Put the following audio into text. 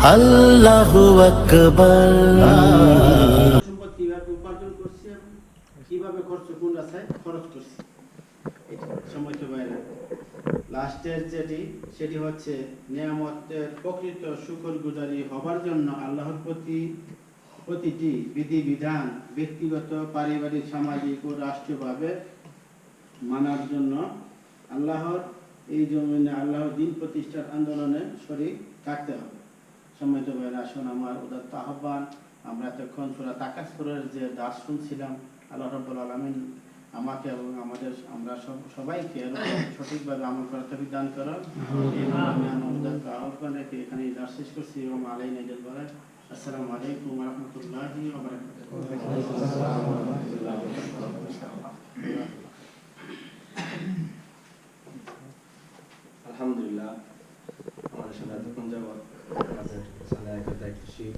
আল্লাহু আকবার। সম্পদ কিভাবে উপার্জন করছি এবং কিভাবে কোন রাস্তায় খরচ করছি, সময় তো বাইরে লাস্টের সেটি হচ্ছে নিয়ামতের প্রকৃত শুকরগুজারি হবার জন্য আল্লাহর প্রতিটি বিধিবিধান ব্যক্তিগত, পারিবারিক, সামাজিক ও রাষ্ট্রীয়ভাবে মানার জন্য আল্লাহর এই জমিনে আল্লাহর দিন প্রতিষ্ঠার আন্দোলনে শরীক থাকতে হবে। সম্মানিত ভাইরা, আসুন আমার উদাত্ত আহ্বান, আমরা এতক্ষণ সূরা তাকাসুরের যে দাস শুনছিলাম, আল্লাহ রাব্বুল আলামিন আমাকে এবং আমরা সবাইকে সঠিকভাবে আমল করার তৌফিক দান করুন। এই আমি আমার উদাত্ত আহ্বান রেখে এখানে দাস শেষ করছি এবং আলাইনা ইজাত বলে আসসালামু আলাইকুম ওয়া রাহমাতুল্লাহি ওয়া বারাকাতুহু। আলহামদুলিল্লাহ, আমাদের সাথে এতক্ষণ যাবত আমাদের সাথে একটা দায়িত্বশীল